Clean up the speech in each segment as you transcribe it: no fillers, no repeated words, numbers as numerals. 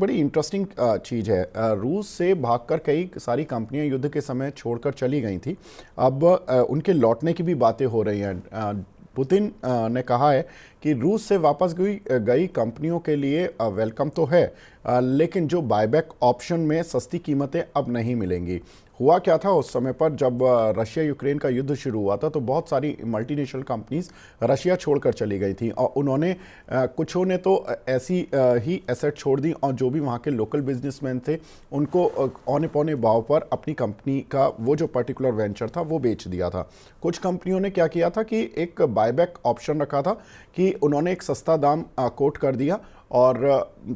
बड़ी इंटरेस्टिंग चीज़ है। रूस से भागकर कई सारी कंपनियां युद्ध के समय छोड़कर चली गई थी। अब उनके लौटने की भी बातें हो रही हैं। पुतिन ने कहा है कि रूस से वापस गई कंपनियों के लिए वेलकम तो है, लेकिन जो बायबैक ऑप्शन में सस्ती कीमतें अब नहीं मिलेंगी। हुआ क्या था उस समय पर, जब रशिया यूक्रेन का युद्ध शुरू हुआ था तो बहुत सारी मल्टीनेशनल कंपनीज रशिया छोड़कर चली गई थी और उन्होंने कुछों ने तो ऐसी ही एसेट छोड़ दी और जो भी वहाँ के लोकल बिजनेसमैन थे उनको औने पौने भाव पर अपनी कंपनी का वो जो पर्टिकुलर वेंचर था वो बेच दिया था। कुछ कंपनियों ने क्या किया था कि एक बायबैक ऑप्शन रखा था कि उन्होंने एक सस्ता दाम कोट कर दिया और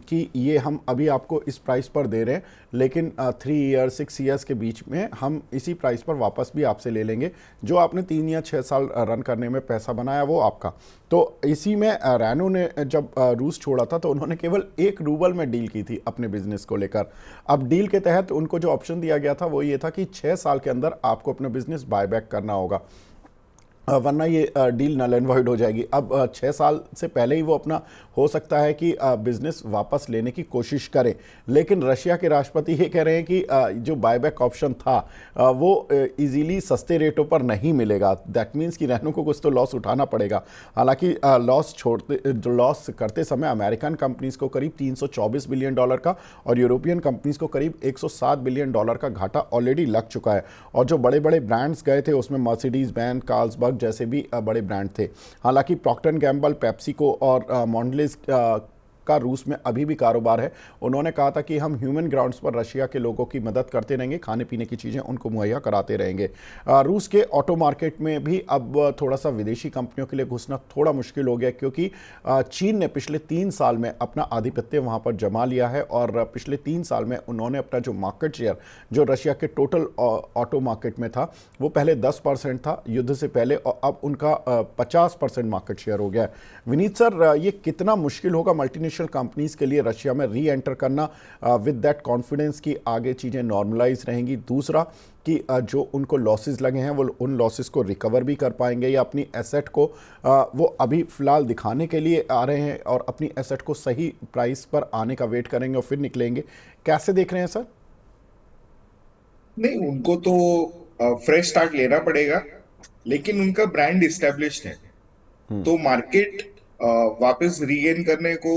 कि ये हम अभी आपको इस प्राइस पर दे रहे हैं, लेकिन 3 ईयर 6 ईयर्स के बीच में हम इसी प्राइस पर वापस भी आपसे ले लेंगे। जो आपने 3 या 6 साल रन करने में पैसा बनाया वो आपका। तो इसी में रैनो ने जब रूस छोड़ा था तो उन्होंने केवल 1 रूबल में डील की थी अपने बिजनेस को लेकर। अब डील के तहत उनको जो ऑप्शन दिया गया था वो ये था कि 6 साल के अंदर आपको अपना बिजनेस बायबैक करना होगा, वरना ये डील नल एंड वॉइड हो जाएगी। अब 6 साल से पहले ही वो अपना हो सकता है कि बिजनेस वापस लेने की कोशिश करें, लेकिन रशिया के राष्ट्रपति ये कह रहे हैं कि जो बायबैक ऑप्शन था वो इजीली सस्ते रेटों पर नहीं मिलेगा। दैट मीन्स कि रैनो को कुछ तो लॉस उठाना पड़ेगा। हालांकि लॉस करते समय अमेरिकन कंपनीज को करीब $324 बिलियन का और यूरोपियन कंपनीज को करीब $107 बिलियन का घाटा ऑलरेडी लग चुका है। और जो बड़े बड़े ब्रांड्स गए थे उसमें मर्सिडीज बैंस, कार्लसबर्ग जैसे भी बड़े ब्रांड थे। हालांकि प्रॉक्टर एंड गैम्बल, पेप्सिको और मॉन्डलेज का रूस में अभी भी कारोबार है। उन्होंने कहा था कि हम ह्यूमन ग्राउंड्स पर रशिया के लोगों की मदद करते रहेंगे, खाने पीने की चीज़ें उनको मुहैया कराते रहेंगे। रूस के ऑटो मार्केट में भी अब थोड़ा सा विदेशी कंपनियों के लिए घुसना थोड़ा मुश्किल हो गया, क्योंकि चीन ने पिछले 3 साल में अपना आधिपत्य वहाँ पर जमा लिया है और पिछले 3 साल में उन्होंने अपना जो मार्केट शेयर जो रशिया के टोटल ऑटो मार्केट में था वो पहले 10% था युद्ध से पहले, और अब उनका 50% मार्केट शेयर हो गया है। विनीत सर, ये कितना मुश्किल होगा मल्टीनेशनल कंपनीज के लिए रशिया में री एंटर करना विद दैट कॉन्फिडेंस कि आगे चीज़ें नॉर्मलाइज रहेंगी? दूसरा कि जो उनको लॉसेस लगे हैं वो उन लॉसेस को रिकवर भी कर पाएंगे या अपनी एसेट को वो अभी फ़िलहाल दिखाने के लिए आ रहे हैं और अपनी एसेट को सही प्राइस पर आने का वेट करेंगे और फिर निकलेंगे? कैसे देख रहे हैं सर? नहीं, उनको तो फ्रेश स्टार्ट लेना पड़ेगा, लेकिन उनका ब्रांड इस्टेब्लिश्ड है। तो मार्केट वापस रीगेन करने को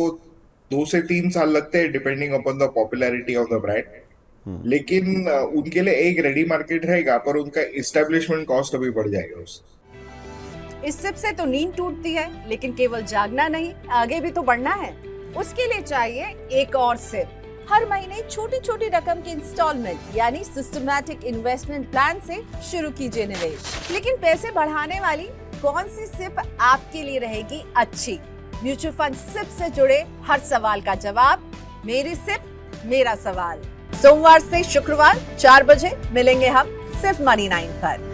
2 से 3 साल लगते हैं, depending upon the popularity of the brand. लेकिन उनके लिए एक रेडी मार्केट रहेगा, पर उनका इस्टेब्लिशमेंट कॉस्ट अभी बढ़ जाएगा उससे। इस सिप से तो नींद टूटती है, लेकिन केवल जागना नहीं, आगे भी तो बढ़ना है। उसके लिए चाहिए एक और सिप। हर महीने छोटी छोटी रकम की इंस्टॉलमेंट यानी सिस्टमैटिक इन्वेस्टमेंट प्लान से शुरू कीजिए निवेश। लेकिन पैसे बढ़ाने वाली कौन सी सिप आपके लिए रहेगी अच्छी? म्यूचुअल फंड सिप से जुड़े हर सवाल का जवाब मेरी सिप मेरा सवाल। सोमवार से शुक्रवार 4 बजे मिलेंगे हम सिर्फ मनी 9 पर।